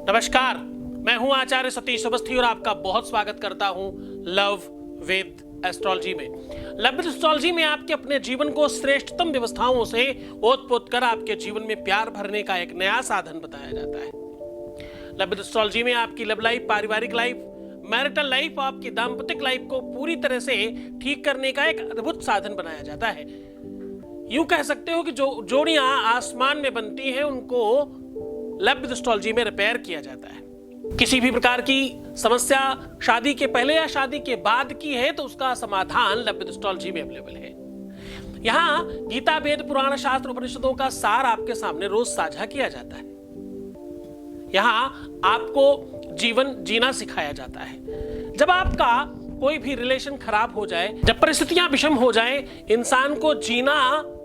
नमस्कार, मैं हूं आचार्य सतीश अवस्थी और आपका बहुत स्वागत करता हूं लव विद एस्ट्रोलॉजी में। लव विद एस्ट्रोलॉजी में आपके अपने जीवन को श्रेष्ठतम व्यवस्थाओं से ओत-पोत कर आपके जीवन में प्यार भरने का एक नया साधन बताया जाता है। लव विद एस्ट्रोलॉजी में आपकी लव लाइफ, पारिवारिक लाइफ, मैरिटल लाइफ, आपकी दाम्पत्य लाइफ को पूरी तरह से ठीक करने का एक अद्भुत साधन बनाया जाता है। यूं कह सकते हो कि जो जोड़ियां आसमान में बनती हैं उनको लव विद एस्ट्रोलॉजी में रिपेयर किया जाता है। किसी भी प्रकार की समस्या शादी के पहले या शादी के बाद की है तो उसका समाधान लव विद एस्ट्रोलॉजी में अवेलेबल है। यहाँ गीता, वेद, पुराण, शास्त्र, उपनिषदों का सार आपके सामने रोज साझा किया जाता है। यहाँ आपको जीवन जीना सिखाया जाता है। जब आपका कोई भी रिलेशन खराब हो जाए, जब परिस्थितियां विषम हो जाए, इंसान को जीना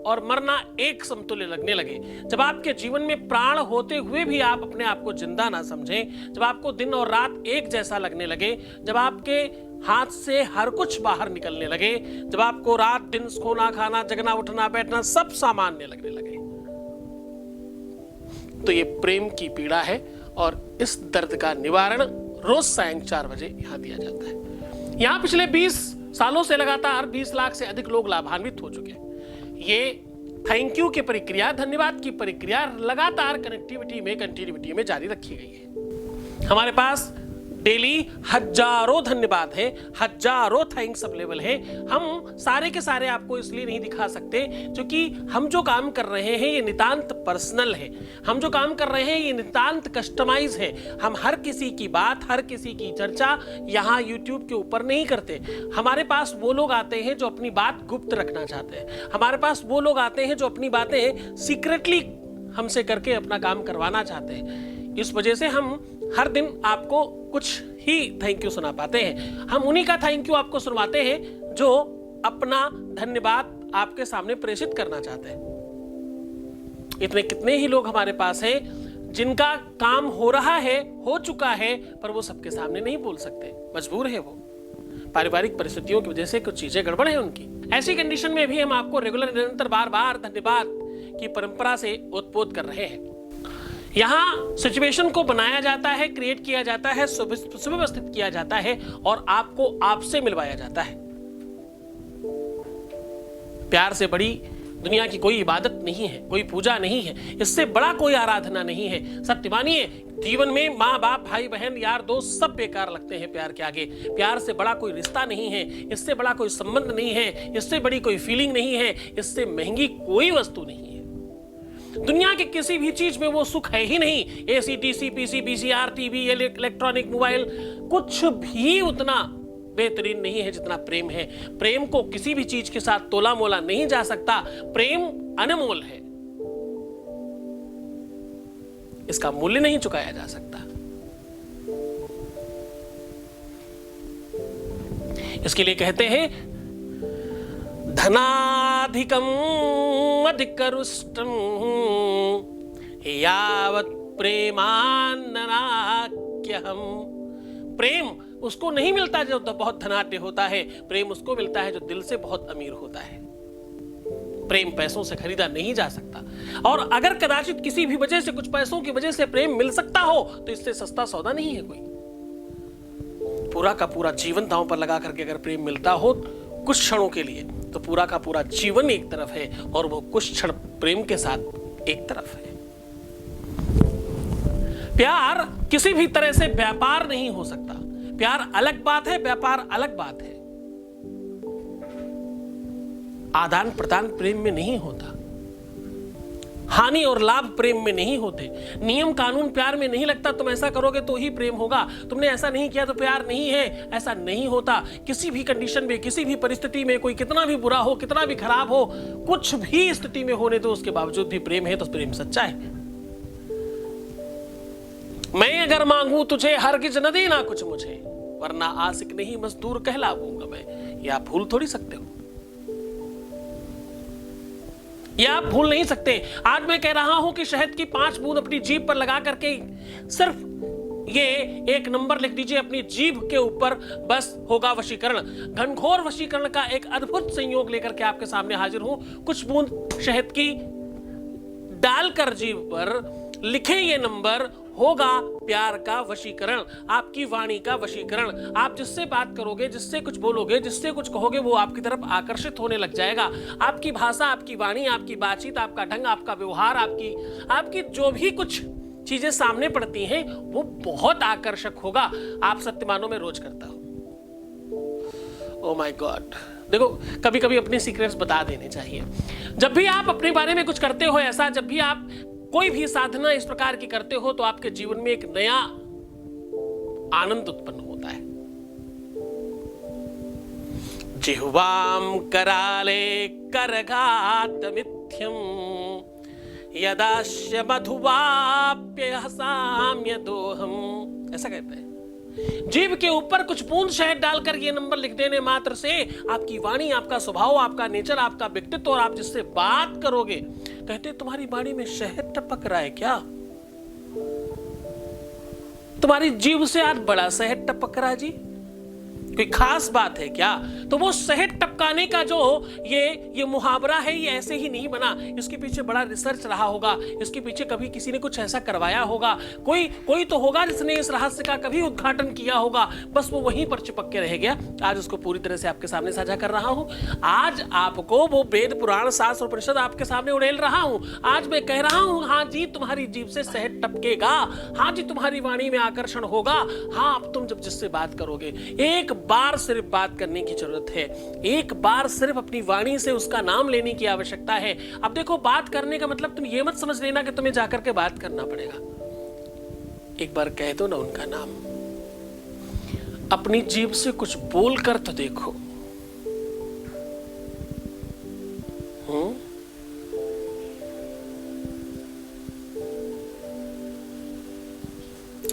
और मरना एक समतुल्य लगने लगे, जब आपके जीवन में प्राण होते हुए भी आप अपने आप को जिंदा ना समझें, जब आपको दिन और रात एक जैसा लगने लगे, जब आपके हाथ से हर कुछ बाहर निकलने लगे, जब आपको रात दिन सोना, खाना, जगना, उठना, बैठना सब सामान्य लगने लगे, तो ये प्रेम की पीड़ा है और इस दर्द का निवारण रोज सायं 4 बजे यहां दिया जाता है। यहां पिछले 20 सालों से लगातार 20 लाख से अधिक लोग लाभान्वित हो चुके हैं। ये थैंक यू की प्रक्रिया, धन्यवाद की प्रक्रिया लगातार कंटिन्यूटी में जारी रखी गई है। हमारे पास डेली हजारों धन्यवाद है, हजारों थैंक्स अवेलेबल है। हम सारे के सारे आपको इसलिए नहीं दिखा सकते क्योंकि हम जो काम कर रहे हैं ये नितांत पर्सनल है। हम जो काम कर रहे हैं ये नितांत कस्टमाइज है। हम हर किसी की बात, हर किसी की चर्चा यहाँ यूट्यूब के ऊपर नहीं करते। हमारे पास वो लोग आते हैं जो अपनी बात गुप्त रखना चाहते हैं। हमारे पास वो लोग आते हैं जो अपनी बातें सीक्रेटली हमसे करके अपना काम करवाना चाहते हैं। इस वजह से हम हर दिन आपको कुछ ही थैंक यू सुना पाते हैं। हम उन्हीं का थैंक यू आपको सुनवाते हैं जो अपना धन्यवाद आपके सामने प्रेषित करना चाहते हैं। इतने कितने ही लोग हमारे पास हैं जिनका काम हो रहा है, हो चुका है, पर वो सबके सामने नहीं बोल सकते, मजबूर है वो। पारिवारिक परिस्थितियों की वजह से कुछ चीजें गड़बड़ है उनकी। ऐसी कंडीशन में भी हम आपको रेगुलर निरंतर बार बार धन्यवाद की परंपरा से ओतपोत कर रहे हैं। यहाँ सिचुएशन को बनाया जाता है, क्रिएट किया जाता है, सुव्यवस्थित किया जाता है और आपको आपसे मिलवाया जाता है। प्यार से बड़ी दुनिया की कोई इबादत नहीं है, कोई पूजा नहीं है, इससे बड़ा कोई आराधना नहीं है। सत्य मानिए, जीवन में माँ बाप, भाई बहन, यार दोस्त सब बेकार लगते हैं प्यार के आगे। प्यार से बड़ा कोई रिश्ता नहीं है, इससे बड़ा कोई संबंध नहीं है, इससे बड़ी कोई फीलिंग नहीं है, इससे महंगी कोई वस्तु नहीं है। दुनिया के किसी भी चीज में वो सुख है ही नहीं। AC, TC, PC, VCR, TV, electronic, mobile, कुछ भी उतना बेहतरीन नहीं है जितना प्रेम है। प्रेम को किसी भी चीज के साथ तोला मोला नहीं जा सकता। प्रेम अनमोल है, इसका मूल्य नहीं चुकाया जा सकता। इसके लिए कहते हैं धनाधिकम अधिकरुष्टम यावत् प्रेमान्नाक्यहम। प्रेम उसको नहीं मिलता जो बहुत धनाढ्य होता है, प्रेम उसको मिलता है जो दिल से बहुत अमीर होता है। प्रेम पैसों से खरीदा नहीं जा सकता और अगर कदाचित किसी भी वजह से, कुछ पैसों की वजह से प्रेम मिल सकता हो तो इससे सस्ता सौदा नहीं है कोई। पूरा का पूरा जीवन दांव पर लगा करके अगर प्रेम मिलता हो कुछ क्षणों के लिए तो पूरा का पूरा जीवन एक तरफ है और वो कुछ क्षण प्रेम के साथ एक तरफ है। प्यार किसी भी तरह से व्यापार नहीं हो सकता। प्यार अलग बात है, व्यापार अलग बात है। आदान प्रदान प्रेम में नहीं होता, हानि और लाभ प्रेम में नहीं होते, नियम कानून प्यार में नहीं लगता। तुम ऐसा करोगे तो ही प्रेम होगा, तुमने ऐसा नहीं किया तो प्यार नहीं है, ऐसा नहीं होता। किसी भी कंडीशन में, किसी भी परिस्थिति में, कोई कितना भी बुरा हो, कितना भी खराब हो, कुछ भी स्थिति में होने दो, उसके बावजूद भी प्रेम है तो प्रेम सच्चा है। मैं अगर मांगू तुझे हरगिज न देना कुछ मुझे, वरना आशिक नहीं मजदूर कहलाऊंगा मैं। ये आप भूल थोड़ी सकते हो, ये आप भूल नहीं सकते। आज मैं कह रहा हूं कि शहद की 5 बूंद अपनी जीभ पर लगा करके सिर्फ ये एक नंबर लिख दीजिए अपनी जीभ के ऊपर, बस होगा वशीकरण। घनघोर वशीकरण का एक अद्भुत संयोग लेकर के आपके सामने हाजिर हूं। कुछ बूंद शहद की डालकर जीभ पर लिखे ये नंबर होगा प्यार का वशीकरण, आपकी वाणी का वशीकरण। आप जिससे बात करोगे, जिससे कुछ बोलोगे, जिससे कुछ कहोगे, वो आपकी तरफ आकर्षित होने लग जाएगा। आपकी भाषा, आपकी वाणी, आपकी बातचीत, आपका ढंग, आपका व्यवहार, आपकी जो भी कुछ चीजें सामने पड़ती हैं वो बहुत आकर्षक होगा। आप सत्य मानो मैं रोज करता हूं। ओ माय गॉड, देखो कभी कभी अपने सीक्रेट्स बता देने चाहिए। जब भी आप अपने बारे में कुछ करते हो ऐसा, जब भी आप कोई भी साधना इस प्रकार की करते हो तो आपके जीवन में एक नया आनंद उत्पन्न होता है। जिह्वाम कराले करघातमिथ्यम यदास्य मधुवाप्य साम्य दोहम, ऐसा कहते हैं। जीभ के ऊपर कुछ बूंद शहद डालकर ये नंबर लिख देने मात्र से आपकी वाणी, आपका स्वभाव, आपका नेचर, आपका व्यक्तित्व और आप जिससे बात करोगे, कहते तुम्हारी वाणी में शहद टपक रहा है क्या? तुम्हारी जीभ से आज बड़ा शहद टपक रहा है जी, कोई खास बात है क्या? तो वो शहद टपकाने का जो ये मुहावरा है, ये ऐसे ही नहीं बना। इसके पीछे बड़ा रिसर्च रहा होगा, इसके पीछे कभी किसी ने कुछ ऐसा करवाया होगा, कोई तो होगा जिसने इस रहस्य का कभी उद्घाटन किया होगा, बस वो वहीं पर चिपक के रह गया। आज उसको पूरी तरह से आपके सामने साझा कर रहा हूं। आज आपको वो वेद पुराण शास्त्र उपनिषद आपके सामने उड़ेल रहा हूं। आज मैं कह रहा हूं, हाँ जी तुम्हारी जीभ से शहद टपकेगा, हाँ जी तुम्हारी वाणी में आकर्षण होगा। हाँ, अब तुम जब जिससे बात करोगे, एक बार सिर्फ बात करने की जरूरत है, एक बार सिर्फ अपनी वाणी से उसका नाम लेने की आवश्यकता है। अब देखो, बात करने का मतलब तुम ये मत समझ लेना कि तुम्हें जाकर के बात करना पड़ेगा। एक बार कह दो ना उनका नाम, अपनी जीभ से कुछ बोल कर तो देखो।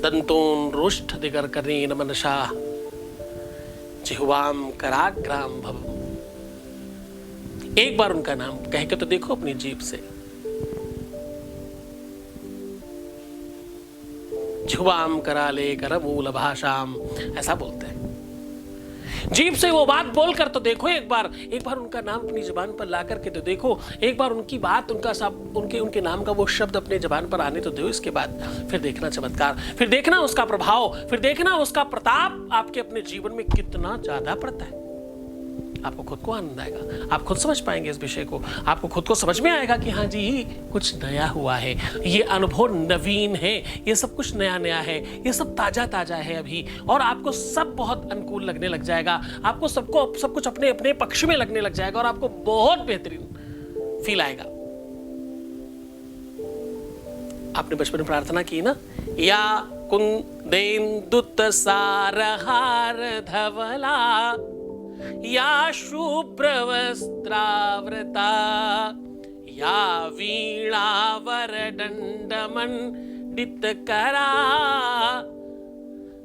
दंतोन रोष्ठ दिगर करेन मनसा जिह्वाम कराग्राम भवम। एक बार उनका नाम कह के तो देखो अपनी जीभ से। जिह्वाम कराले करमूल भाषाम, ऐसा बोलते हैं। जीभ से वो बात बोलकर तो देखो एक बार उनका नाम अपनी जुबान पर ला करके तो देखो। एक बार उनकी बात, उनका सब, उनके नाम का वो शब्द अपने जुबान पर आने तो दो। इसके बाद फिर देखना चमत्कार, फिर देखना उसका प्रभाव, फिर देखना उसका प्रताप आपके अपने जीवन में कितना ज्यादा पड़ता है। आपको खुद को आनंद आएगा, आप खुद समझ पाएंगे इस विषय को, आपको खुद को समझ में आएगा कि हाँ जी कुछ नया हुआ है, ये अनुभव नवीन है, ये सब कुछ नया नया है, ये सब ताजा ताजा है अभी, और आपको सब बहुत अनुकूल लगने लग जाएगा। आपको सब कुछ अपने अपने पक्ष में लगने लग जाएगा और आपको बहुत बेहतरीन फील आएगा। आपने बचपन में प्रार्थना की ना, या कुंदेन्दुत सारहार धवला या शुभ्र वस्त्रावृता या वीणावर दंडमंडित करा।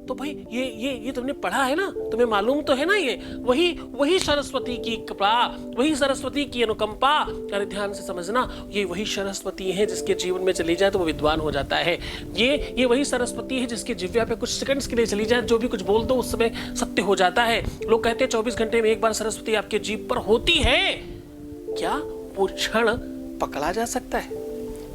तो भाई ये तुमने पढ़ा है ना, तुम्हें मालूम तो है ना, ये वही सरस्वती की कृपा, वही सरस्वती की अनुकंपा। अरे ध्यान से समझना, ये वही सरस्वती है जिसके जीवन में चली जाए तो वो विद्वान हो जाता है। ये वही सरस्वती है जिसके जिह्वा पे कुछ सेकंड्स के लिए चली जाए, जो भी कुछ बोल दो उस समय सत्य हो जाता है। लोग कहते हैं 24 घंटे में एक बार सरस्वती आपके जीभ पर होती है। क्या वो क्षण पकड़ा जा सकता है?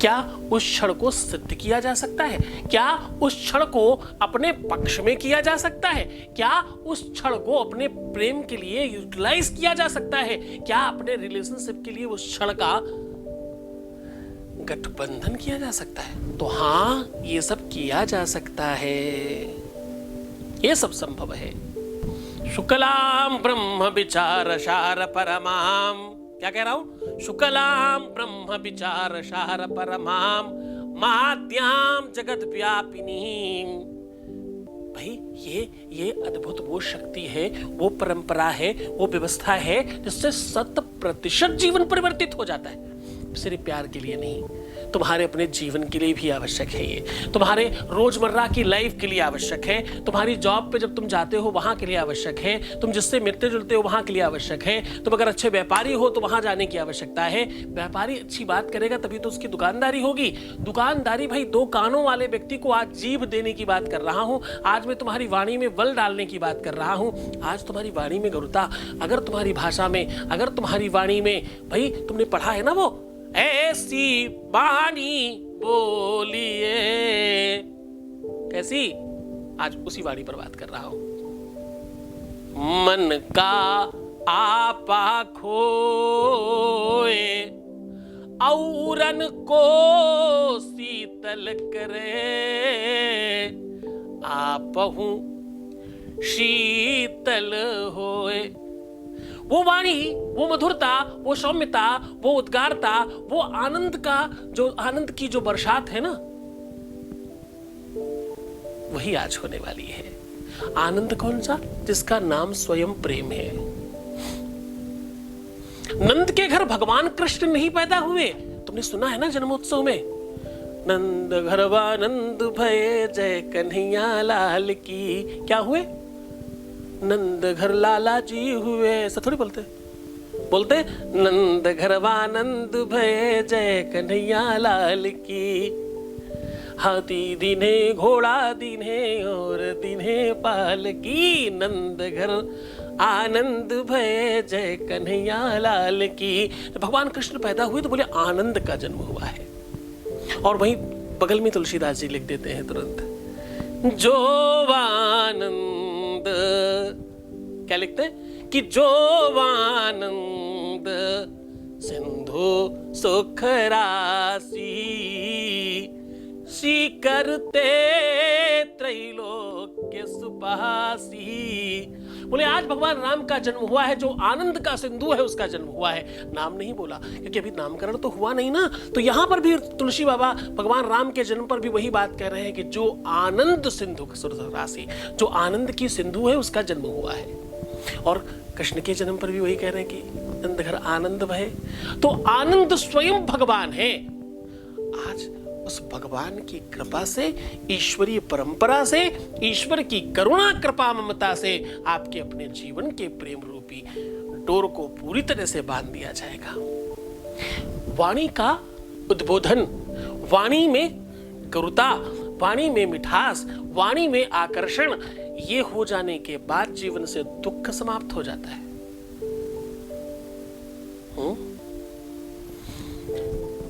क्या उस क्षण को सिद्ध किया जा सकता है? क्या उस क्षण को अपने पक्ष में किया जा सकता है? क्या उस क्षण को अपने प्रेम के लिए यूटिलाइज किया जा सकता है? क्या अपने रिलेशनशिप के लिए उस क्षण का गठबंधन किया जा सकता है? तो हाँ, ये सब किया जा सकता है, ये सब संभव है। शुक्लाम ब्रह्म विचार शार परमाम, क्या कह रहा हूं? शुक्लाम ब्रह्म विचार शार परमाम माद्याम जगत व्यापिनी। भाई ये अद्भुत वो शक्ति है, वो परंपरा है, वो व्यवस्था है जिससे 100% जीवन परिवर्तित हो जाता है। सिर्फ प्यार के लिए नहीं, तुम्हारे अपने जीवन के लिए भी आवश्यक है ये, तुम्हारे रोजमर्रा की लाइफ के लिए आवश्यक है, तुम्हारी जॉब पे जब तुम जाते हो वहां के लिए आवश्यक है, तुम जिससे मिलते जुलते हो वहां के लिए आवश्यक है, तुम अगर अच्छे व्यापारी हो तो वहां जाने की आवश्यकता है। व्यापारी अच्छी बात करेगा तभी तो उसकी दुकानदारी होगी। दुकानदारी भाई, 2 कानों वाले व्यक्ति को आज जीभ देने की बात कर रहा हूं, आज मैं तुम्हारी वाणी में बल डालने की बात कर रहा हूं, आज तुम्हारी वाणी में गरुता, अगर तुम्हारी भाषा में, अगर तुम्हारी वाणी में, भाई तुमने पढ़ा है ना वो, ऐसी वाणी बोलिए कैसी? आज उसी वाणी पर बात कर रहा हूं। मन का आपा खोए, औरन को शीतल करे, आपहु शीतल होए। वो वाणी, वो मधुरता, वो सौम्यता, वो उद्गारता, वो आनंद की जो बरसात है ना, वही आज होने वाली है। आनंद कौन सा? जिसका नाम स्वयं प्रेम है। नंद के घर भगवान कृष्ण नहीं पैदा हुए, तुमने सुना है ना जन्मोत्सव में, नंद घरवा नंद भये जय कन्हैया लाल की। क्या हुए? नंद घर लाला जी हुए। ऐसा थोड़ी बोलते नंद घरवा नंद भये जय कन्हैया लाल की। हाथी दिने घोड़ा दिने और दिने पाल की, नंद घर आनंद भये जय कन्हैया लाल की। भगवान कृष्ण पैदा हुए तो बोले आनंद का जन्म हुआ है। और वहीं बगल में तुलसीदास जी लिख देते हैं तुरंत, जो आनंद, क्या लिखते हैं कि जो आनंद सिंधु सुख राशि, सी करते त्रैलोक्य सुपासी। बोले आज भगवान राम का जन्म हुआ है, जो आनंद का सिंधु है उसका जन्म हुआ है। नाम नहीं बोला क्योंकि अभी नामकरण तो हुआ नहीं ना। तो यहां पर भी तुलसी बाबा भगवान राम के जन्म पर भी वही बात कह रहे हैं कि जो आनंद सिंधु राशि, जो आनंद की सिंधु है उसका जन्म हुआ है। और कृष्ण के जन्म पर भी वही कह रहे हैं कि नंद घर आनंद भये। तो आनंद स्वयं भगवान है। आज उस भगवान की कृपा से, ईश्वरीय परंपरा से, ईश्वर की करुणा कृपा ममता से आपके अपने जीवन के प्रेम रूपी डोर को पूरी तरह से बांध दिया जाएगा। वाणी का उद्बोधन, वाणी में गरुता, वाणी में मिठास, वाणी में आकर्षण, ये हो जाने के बाद जीवन से दुख समाप्त हो जाता है।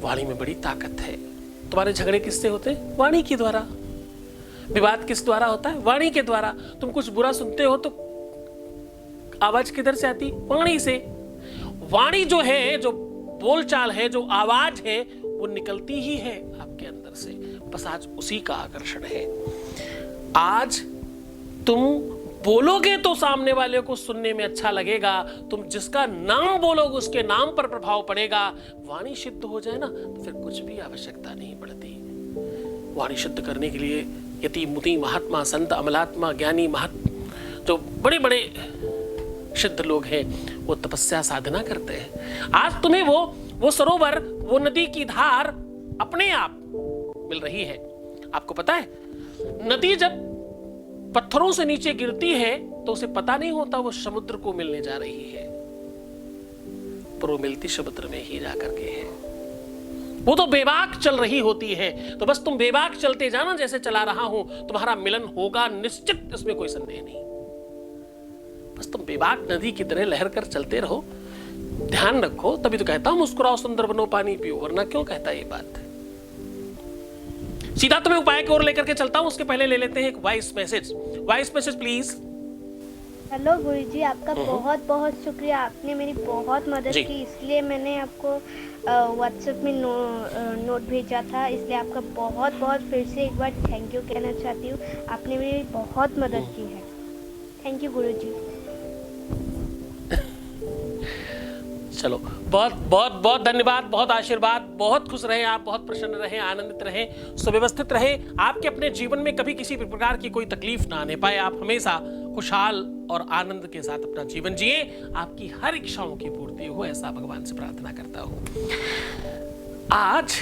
वाणी में बड़ी ताकत है। तुम्हारे झगड़े किससे होते हैं? वाणी के द्वारा। विवाद किस द्वारा होता है? वाणी के द्वारा। तुम कुछ बुरा सुनते हो तो आवाज किधर से आती? वाणी से। वाणी जो है, जो बोलचाल है, जो आवाज है, वो निकलती ही है आपके अंदर से। बस आज उसी का आकर्षण है। आज तुम बोलोगे तो सामने वाले को सुनने में अच्छा लगेगा। तुम जिसका नाम बोलोगे उसके नाम पर प्रभाव पड़ेगा। वाणी शुद्ध हो जाए ना तो फिर कुछ भी आवश्यकता नहीं पड़ती। वाणी शुद्ध करने के लिए यति मुति महात्मा संत अमलात्मा ज्ञानी जो बड़े बड़े सिद्ध लोग हैं वो तपस्या साधना करते हैं। आज तुम्हें वो सरोवर, वो नदी की धार अपने आप मिल रही है। आपको पता है नदी जब पत्थरों से नीचे गिरती है तो उसे पता नहीं होता वो समुद्र को मिलने जा रही है, पर वो मिलती समुद्र में ही जाकर के है। वो तो बेबाक चल रही होती है। तो बस तुम बेबाक चलते जाना, जैसे चला रहा हूं, तुम्हारा मिलन होगा निश्चित, इसमें कोई संदेह नहीं। बस तुम बेबाक नदी की तरह लहर कर चलते रहो, ध्यान रखो। तभी तो कहता हूं मुस्कुराओ सुंदर बनो पानी पियो, वरना क्यों कहता ये बात। सीधा तुम्हें उपाय की ओर लेकर के चलता हूं, उसके पहले ले लेते हैं एक voice message. Voice message please. Hello गुरुजी, आपका बहुत बहुत शुक्रिया। आपने मेरी बहुत मदद की, इसलिए मैंने आपको व्हाट्सएप में नोट भेजा था। इसलिए आपका बहुत बहुत फिर से एक बार थैंक यू कहना चाहती हूँ। आपने मेरी बहुत मदद की है। थैंक यू गुरुजी। चलो, बहुत बहुत बहुत धन्यवाद, बहुत आशीर्वाद। बहुत खुश रहे आप, बहुत प्रसन्न रहे, आनंदित रहे, सुव्यवस्थित रहे। आपके अपने जीवन में कभी किसी भी प्रकार की कोई तकलीफ ना आने पाए। आप हमेशा खुशहाल और आनंद के साथ अपना जीवन जिए। आपकी हर इच्छाओं की पूर्ति हो, ऐसा भगवान से प्रार्थना करता हूं। आज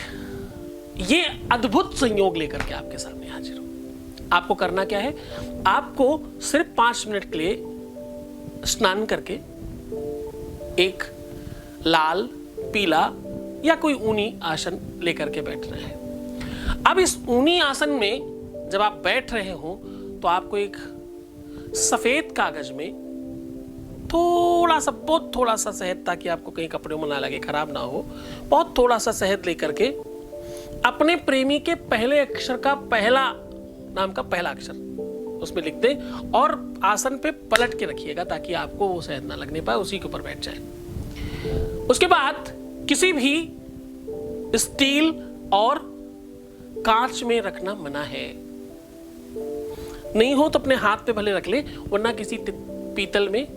ये अद्भुत संयोग लेकर के आपके सामने हाजिर हूं। आपको करना क्या है? आपको सिर्फ 5 मिनट के लिए स्नान करके एक लाल, पीला या कोई ऊनी आसन लेकर के बैठना है। अब इस ऊनी आसन में जब आप बैठ रहे हो तो आपको एक सफेद कागज में थोड़ा सा, बहुत थोड़ा सा शहद, ताकि आपको कहीं कपड़े में ना लगे, खराब ना हो, बहुत थोड़ा सा शहद लेकर के अपने प्रेमी के पहले अक्षर का पहला नाम का पहला अक्षर उसमें लिख दें और आसन पे पलट के रखिएगा ताकि आपको वो शहद ना लगने पाए, उसी के ऊपर बैठ जाए। उसके बाद किसी भी स्टील और कांच में रखना मना है। नहीं हो तो अपने हाथ पे भले रख ले, वरना किसी पीतल में,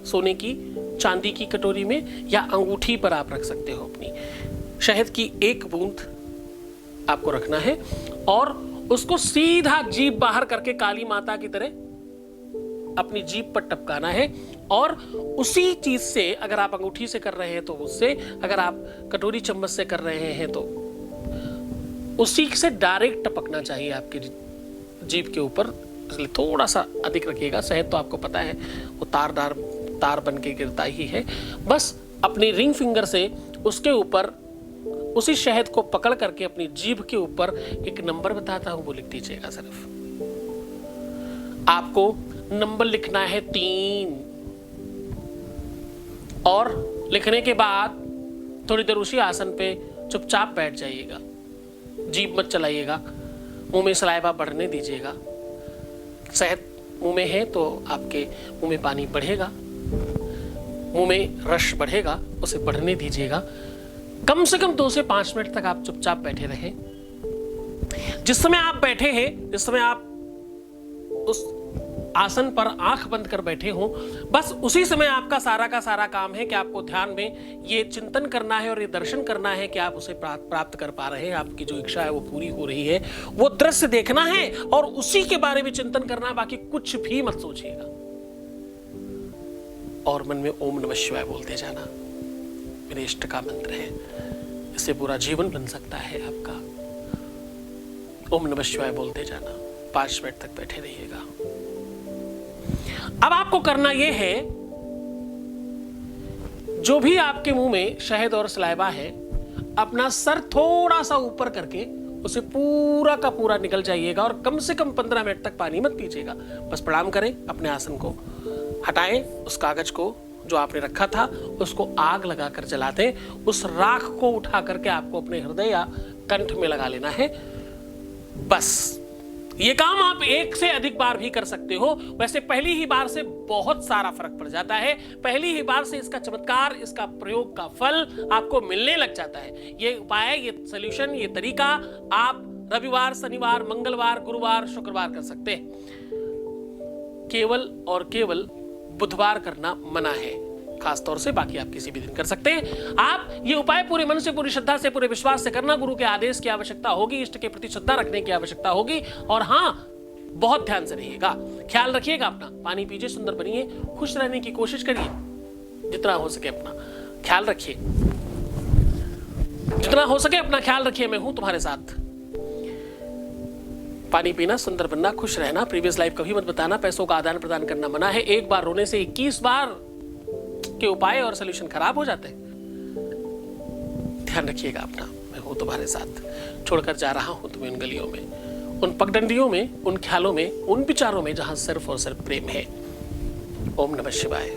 सोने की, चांदी की कटोरी में या अंगूठी पर आप रख सकते हो। अपनी शहद की एक बूंद आपको रखना है और उसको सीधा जीभ बाहर करके काली माता की तरह अपनी जीभ पर टपकाना है। और उसी चीज से, अगर आप अंगूठी से कर रहे हैं तो उससे, अगर आप कटोरी चम्मच से कर रहे हैं तो उसी से डायरेक्ट टपकना चाहिए आपकी जीभ के ऊपर। इसलिए थोड़ा सा अधिक रखिएगा। शहद तो आपको पता है वो तार बन के गिरता ही है। बस अपनी रिंग फिंगर से उसके ऊपर उसी शहद को पकड़ करके अपनी जीभ के ऊपर एक नंबर बताता हूं, वो लिख दीजिएगा। सिर्फ आपको नंबर लिखना है 3 और लिखने के बाद थोड़ी देर उसी आसन पे चुपचाप बैठ जाइएगा। जीभ मत चलाइएगा, मुंह में सलाइवा बढ़ने दीजिएगा। शहद मुंह में है तो आपके मुंह में पानी बढ़ेगा, मुंह में रस बढ़ेगा, उसे बढ़ने दीजिएगा। कम से कम 2 से 5 मिनट तक आप चुपचाप बैठे रहें। जिस समय आप बैठे हैं, जिस समय आप उस आसन पर आंख बंद कर बैठे हो, बस उसी समय आपका सारा का सारा काम है कि आपको ध्यान में ये चिंतन करना है और ये दर्शन करना है कि आप उसे प्राप्त कर पा रहे हैं। आपकी जो इच्छा है वो पूरी हो रही है, वो दृश्य देखना है और उसी के बारे में चिंतन करना है। बाकी कुछ भी मत सोचिएगा और मन में ओम नमः शिवाय बोलते जाना। मेरे इष्ट का मंत्र है, इससे पूरा जीवन बन सकता है आपका। ओम नमः शिवाय बोलते जाना। 5 मिनट तक बैठे रहिएगा। अब आपको करना यह है, जो भी आपके मुंह में शहद और सलाइवा है, अपना सर थोड़ा सा ऊपर करके उसे पूरा का पूरा निकल जाइएगा और कम से कम 15 मिनट तक पानी मत पीजिएगा। बस प्रणाम करें, अपने आसन को हटाएं, उस कागज को जो आपने रखा था उसको आग लगाकर जला दें। उस राख को उठा करके आपको अपने हृदय या कंठ में लगा लेना है। बस ये काम आप 1 से अधिक बार भी कर सकते हो। वैसे पहली ही बार से बहुत सारा फर्क पड़ जाता है। पहली ही बार से इसका चमत्कार, इसका प्रयोग का फल आपको मिलने लग जाता है। ये उपाय, ये सॉल्यूशन, ये तरीका आप रविवार, शनिवार, मंगलवार, गुरुवार, शुक्रवार कर सकते हैं। केवल और केवल बुधवार करना मना है, खासतौर से। बाकी आप किसी भी दिन कर सकते हैं। आप ये उपाय पूरे मन से, पूरी श्रद्धा से, पूरे विश्वास से करना। गुरु के आदेश की आवश्यकता होगी, इष्ट के प्रति श्रद्धा रखने की आवश्यकता होगी। और हाँ, बहुत ध्यान से रहिएगा, ख्याल रखिएगा अपना। पानी पीजिए, सुंदर बनिए, खुश रहने की कोशिश करिए, जितना हो सके अपना ख्याल रखिए। जितना हो सके अपना ख्याल रखिए। मैं हूं तुम्हारे साथ। पानी पीना, सुंदर बनना, खुश रहना। प्रीवियस लाइफ कभी मत बताना। पैसों का आदान प्रदान करना मना है। एक बार रोने से 21 बार के उपाय और सॉल्यूशन खराब हो जाते हैं। ध्यान रखिएगा अपना। मैं हूं तुम्हारे साथ। छोड़कर जा रहा हूं तुम्हें उन गलियों में, उन पगडंडियों में, उन ख्यालों में, उन विचारों में जहां सिर्फ और सिर्फ प्रेम है। ओम नमः शिवाय।